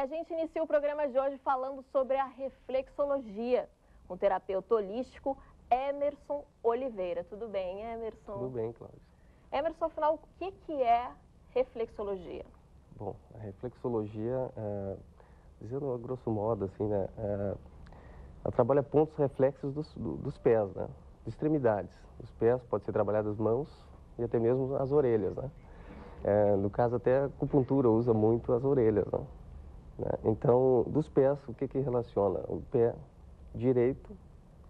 a gente inicia o programa de hoje falando sobre a reflexologia, com o terapeuta holístico Emerson Oliveira. Tudo bem, Emerson? Tudo bem, Cláudia. Emerson, afinal, o que é reflexologia? Bom, a reflexologia, dizendo a grosso modo, assim, né, ela trabalha pontos reflexos dos pés, né, de extremidades. Os pés pode ser trabalhado as mãos e até mesmo as orelhas, né. No caso, até a acupuntura usa muito as orelhas, né. Então, dos pés, o que relaciona? O pé direito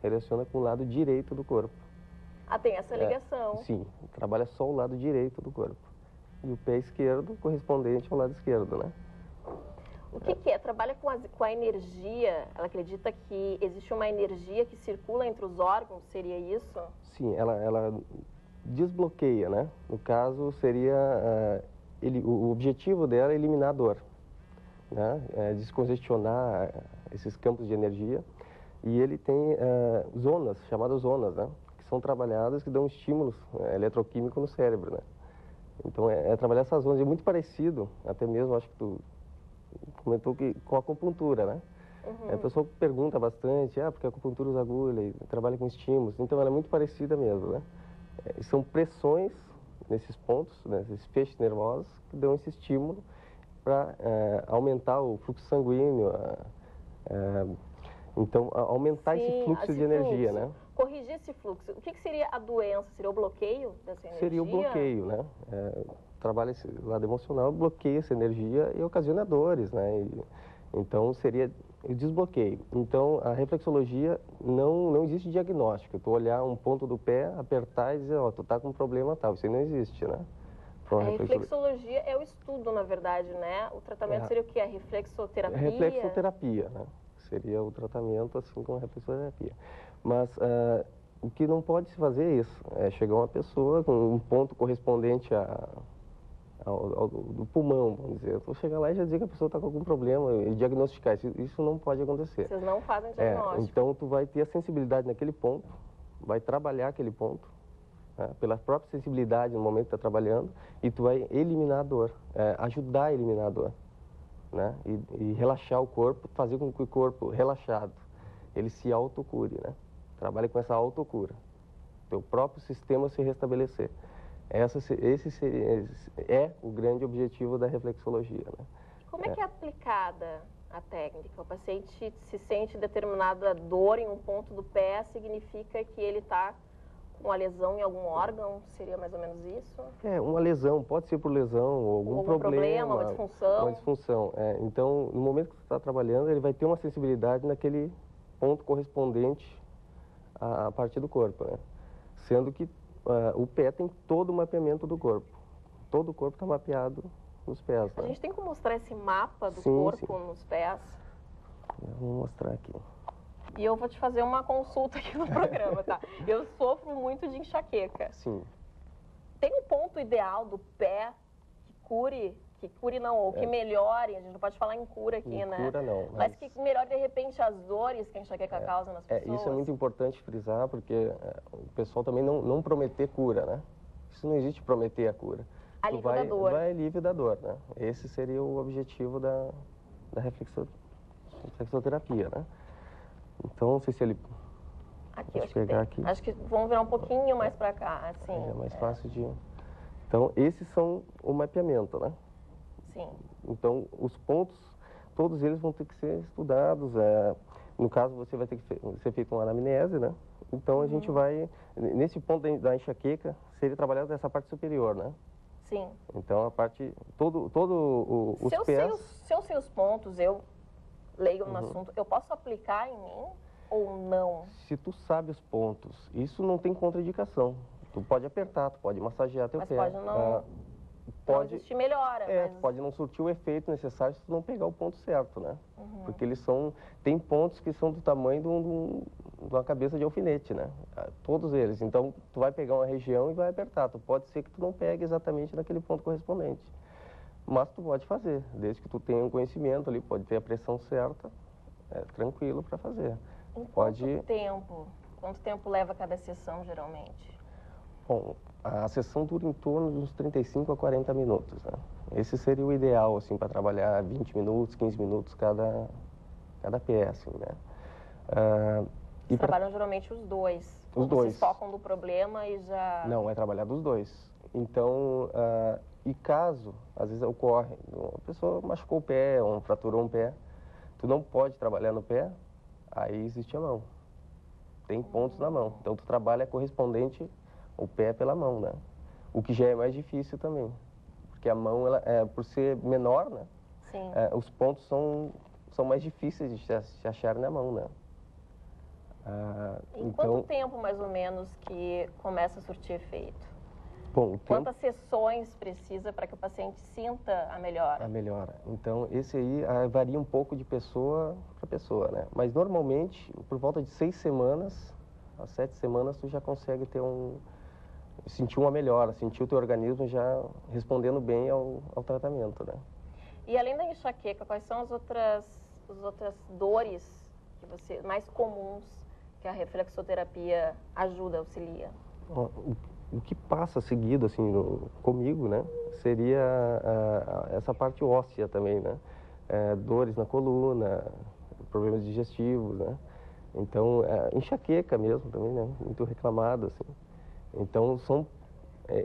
relaciona com o lado direito do corpo. Ah, tem essa ligação. Sim, trabalha só o lado direito do corpo. E o pé esquerdo correspondente ao lado esquerdo, né? O que é? Trabalha com a energia? Ela acredita que existe uma energia que circula entre os órgãos? Seria isso? Sim, ela desbloqueia, né? No caso, seria... o objetivo dela é eliminar a dor, né? Descongestionar esses campos de energia. E ele tem zonas, chamadas zonas, né? Que são trabalhadas, que dão estímulos eletroquímicos no cérebro, né? Então, trabalhar essas zonas. É muito parecido, até mesmo, acho que tu comentou, que com a acupuntura, né? Uhum. A pessoa pergunta bastante, porque a acupuntura usa agulha e trabalha com estímulos. Então, ela é muito parecida mesmo, né? São pressões nesses pontos, nesses feixes nervosos, que dão esse estímulo para aumentar o fluxo sanguíneo, então, aumentar esse fluxo de energia, né? Corrigir esse fluxo. O que seria a doença? Seria o bloqueio dessa energia? Seria o bloqueio, né? Trabalha esse lado emocional, bloqueia essa energia e ocasiona dores, né? Então, seria o desbloqueio. Então, a reflexologia não existe diagnóstico. Tu olhar um ponto do pé, apertar e dizer, tu tá com um problema tal. Isso aí não existe, né? A reflexologia é o estudo, na verdade, né? O tratamento seria o quê? A reflexoterapia? Reflexoterapia, né? Seria o tratamento assim como a reflexoterapia. Mas o que não pode se fazer é isso, chegar uma pessoa com um ponto correspondente do pulmão, vamos dizer. Eu chegar lá e já dizer que a pessoa está com algum problema e diagnosticar. Isso não pode acontecer. Vocês não fazem diagnóstico. Então, tu vai ter a sensibilidade naquele ponto, vai trabalhar aquele ponto, pela própria sensibilidade no momento que está trabalhando, e tu vai eliminar a dor, ajudar a eliminar a dor. Né? E relaxar o corpo, fazer com que o corpo relaxado, ele se autocure, né? Trabalha com essa autocura, teu próprio sistema se restabelecer. Esse é o grande objetivo da reflexologia, né? Como é que é aplicada a técnica? O paciente se sente determinada dor em um ponto do pé, significa que ele está com uma lesão em algum órgão? Seria mais ou menos isso? Uma lesão, pode ser por lesão ou algum problema, uma disfunção. Uma disfunção. Então, no momento que você está trabalhando, ele vai ter uma sensibilidade naquele ponto correspondente à parte do corpo, né? Sendo que o pé tem todo o mapeamento do corpo. Todo o corpo está mapeado nos pés. A gente tem como mostrar esse mapa do corpo nos pés? Eu vou mostrar aqui. E eu vou te fazer uma consulta aqui no programa, tá? Eu sofro muito de enxaqueca. Sim. Tem um ponto ideal do pé que cure não, ou que melhore, a gente não pode falar em cura aqui, né? Cura não. Mas que melhore, de repente, as dores que a enxaqueca causa nas pessoas. Isso é muito importante frisar, porque o pessoal também não prometer cura, né? Isso não existe prometer a cura. Alívio da dor. Vai alívio da dor, né? Esse seria o objetivo da reflexoterapia, né? Então, não sei se ele... Aqui, acho que vamos virar um pouquinho mais para cá, assim. É mais fácil de... Então, esses são o mapeamento, né? Sim. Então, os pontos, todos eles vão ter que ser estudados. No caso, você vai ter que ser feito uma anamnese, né? Então, a gente vai... Nesse ponto da enxaqueca, seria trabalhado essa parte superior, né? Sim. Então, a parte... os pés... Se eu sei os pontos, eu leigo no assunto, eu posso aplicar em mim ou não? Se tu sabe os pontos, isso não tem contraindicação. Tu pode apertar, tu pode massagear teu pé. Mas pode não... Pode existir melhora. Mas... pode não surtir o efeito necessário se tu não pegar o ponto certo, né? Porque eles são... Tem pontos que são do tamanho de uma cabeça de alfinete, né? Todos eles. Então, tu vai pegar uma região e vai apertar. Pode ser que tu não pegue exatamente naquele ponto correspondente. Mas tu pode fazer, desde que tu tenha um conhecimento ali, pode ter a pressão certa, tranquilo para fazer. Quanto tempo leva cada sessão, geralmente? Bom, a sessão dura em torno de uns 35 a 40 minutos, né? Esse seria o ideal, assim, para trabalhar 20 minutos, 15 minutos cada pé, assim, né? Vocês trabalham geralmente os dois? Os dois. Vocês focam do problema e já... Não, é trabalhar dos dois. Então, e caso, às vezes ocorre, uma pessoa machucou o pé, ou fraturou um pé, tu não pode trabalhar no pé, aí existe a mão. Tem pontos na mão. Então, tu trabalha correspondente o pé pela mão, né? O que já é mais difícil também. Porque a mão, ela, por ser menor, né? Sim. Os pontos são mais difíceis de se achar na mão, né? Em quanto tempo, mais ou menos, que começa a surtir efeito? Bom, quantas sessões precisa para que o paciente sinta a melhora? A melhora. Então, esse aí varia um pouco de pessoa para pessoa, né? Mas, normalmente, por volta de 6 semanas, a 7 semanas, tu já consegue ter sentir uma melhora, sentir o teu organismo já respondendo bem ao tratamento, né? E além da enxaqueca, quais são as outras dores mais comuns que a reflexoterapia ajuda, auxilia? O que passa seguido, assim, comigo, né, seria essa parte óssea também, né? Dores na coluna, problemas digestivos, né? Então, enxaqueca mesmo também, né? Muito reclamado, assim. Então,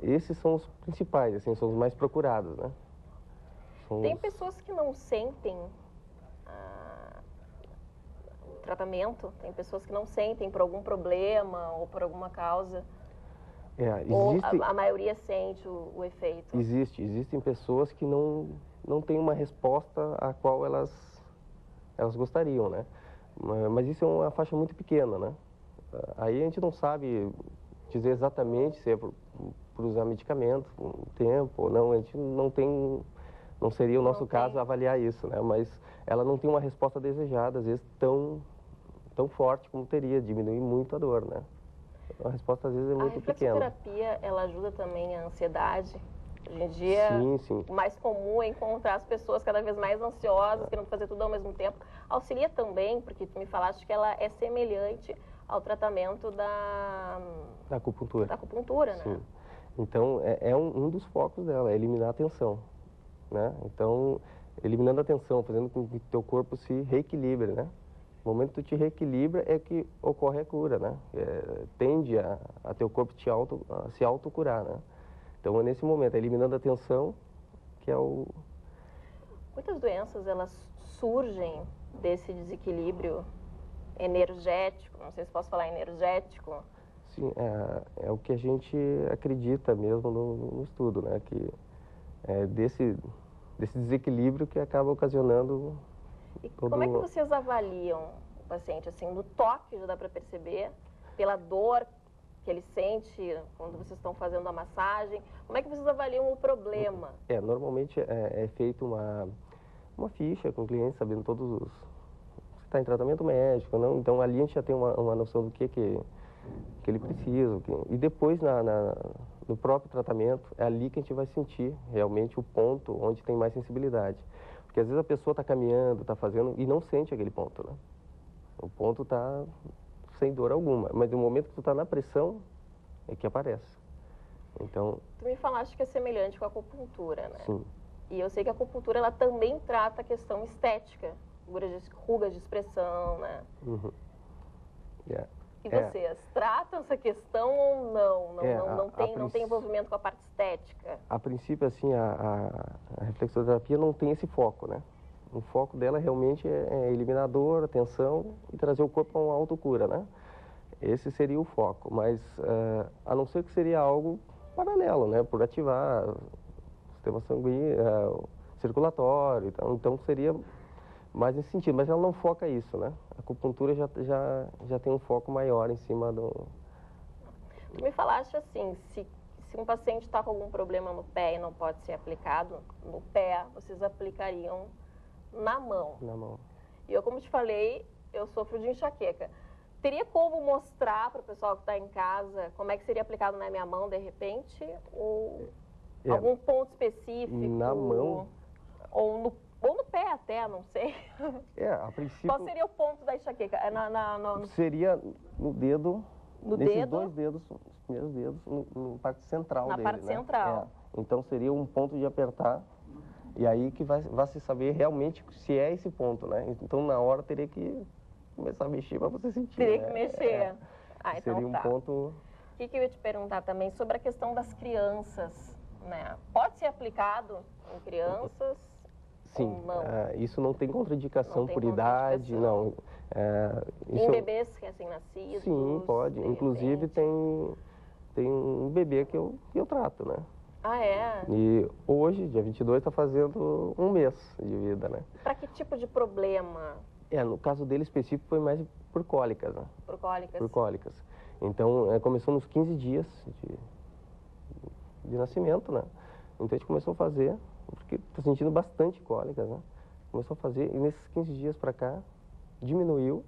esses são os principais, assim, são os mais procurados, né? Tem pessoas que não sentem o tratamento? Tem pessoas que não sentem por algum problema ou por alguma causa? Ou a maioria sente o efeito? Existem pessoas que não têm uma resposta a qual elas gostariam, né? Mas isso é uma faixa muito pequena, né? Aí a gente não sabe dizer exatamente se é por usar medicamento, um tempo ou não. A gente não seria o nosso caso avaliar isso, né? Mas ela não tem uma resposta desejada, às vezes tão forte como teria, diminui muito a dor, né? A resposta às vezes é muito pequena. A reflexoterapia, ela ajuda também a ansiedade? Hoje em dia, sim. o mais comum é encontrar as pessoas cada vez mais ansiosas, querendo fazer tudo ao mesmo tempo. Auxilia também, porque tu me falaste que ela é semelhante ao tratamento da acupuntura. Da acupuntura, né? Sim. Então, é um dos focos dela, é eliminar a tensão, né? Então, eliminando a tensão, fazendo com que o teu corpo se reequilibre, né? No momento que tu te reequilibra é que ocorre a cura, né? Tende a teu corpo a se autocurar, né? Então, é nesse momento, eliminando a tensão, que é o... Muitas doenças, elas surgem desse desequilíbrio energético, não sei se posso falar energético. Sim, é o que a gente acredita mesmo no estudo, né? Que é desse desequilíbrio que acaba ocasionando... E como é que vocês avaliam o paciente? Assim, no toque já dá para perceber, pela dor que ele sente quando vocês estão fazendo a massagem. Como é que vocês avaliam o problema? Normalmente é feita uma ficha com o cliente, sabendo todos os... Se está em tratamento médico, não? Então, ali a gente já tem uma noção do que ele precisa. E depois, no próprio tratamento, é ali que a gente vai sentir realmente o ponto onde tem mais sensibilidade. Porque às vezes a pessoa está caminhando, está fazendo e não sente aquele ponto, né? O ponto está sem dor alguma, mas no momento que tu está na pressão é que aparece. Então... Tu me falaste que é semelhante com a acupuntura, né? Sim. E eu sei que a acupuntura, ela também trata a questão estética, rugas de expressão, né? Uhum. E vocês tratam essa questão ou não? Não tem envolvimento com a parte estética? A princípio, assim, a reflexoterapia não tem esse foco, né? O foco dela realmente é eliminar a dor, a tensão e trazer o corpo a uma autocura, né? Esse seria o foco, mas a não ser que seria algo paralelo, né? Por ativar o sistema sanguíneo, circulatório, então seria mais nesse sentido, mas ela não foca isso, né? A acupuntura já tem um foco maior em cima do... Tu me falaste assim, se um paciente está com algum problema no pé e não pode ser aplicado no pé, vocês aplicariam na mão. Na mão. E eu, como te falei, eu sofro de enxaqueca. Teria como mostrar para o pessoal que está em casa como é que seria aplicado na minha mão, de repente? Ou algum ponto específico? Na mão? Ou no pé até, não sei. A princípio... Qual seria o ponto da enxaqueca? Seria no dedo, nesses dois dedos, os primeiros dedos no parte central Na dele, parte né? central. Então seria um ponto de apertar e aí que vai se saber realmente se é esse ponto, né? Então na hora teria que começar a mexer para você sentir. Teria né? que mexer. Então Seria um tá. ponto. O que eu ia te perguntar também sobre a questão das crianças, né? Pode ser aplicado em crianças? Sim, ou não? isso não tem contraindicação Não tem por idade, contraindicação. não. Em bebês recém-nascidos? Sim, pode. de Inclusive repente? tem um bebê que eu trato, né? Ah, é? E hoje, dia 22, está fazendo um mês de vida, né? Para que tipo de problema? No caso dele específico foi mais por cólicas, né? Por cólicas? Por cólicas. Então, começou nos 15 dias de nascimento, né? Então a gente começou a fazer, porque está sentindo bastante cólicas, né? Começou a fazer e nesses 15 dias para cá diminuiu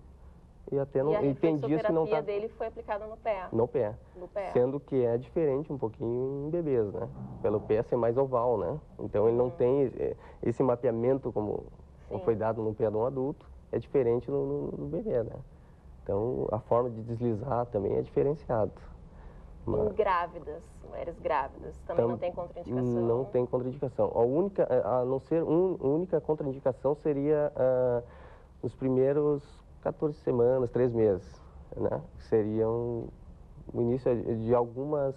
e até não, E a tem dias que não reflexoterapia está dele foi aplicada no pé? no pé. No pé. Sendo que é diferente um pouquinho em bebês, né? Pelo pé ser mais oval, né? Então ele não tem esse mapeamento como foi dado no pé de um adulto, é diferente no bebê, né? Então a forma de deslizar também é diferenciado. Em grávidas, mulheres grávidas, também não tem contraindicação? Não tem contraindicação. A não ser única contraindicação seria nos primeiros 14 semanas, 3 meses, né? Seriam o início de algumas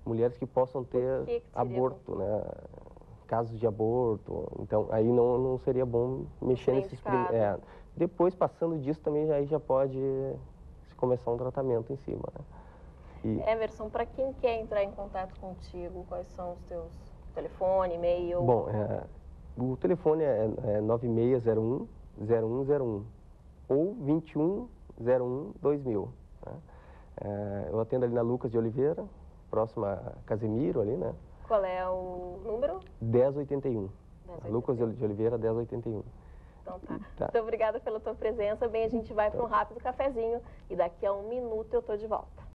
mulheres que possam ter que aborto, né? Casos de aborto. Então, aí não seria bom mexer nesses primeiros. Depois, passando disso, também aí já pode se começar um tratamento em cima, né? Emerson, para quem quer entrar em contato contigo, quais são os teus telefone, e-mail? Bom, o telefone é 9601-0101 ou 2101-2000. Né? Eu atendo ali na Lucas de Oliveira, próximo a Casemiro ali, né? Qual é o número? 1081. 1081. Lucas de Oliveira, 1081. Então tá. Muito obrigada pela tua presença. Bem, a gente vai para um rápido cafezinho e daqui a 1 minuto eu tô de volta.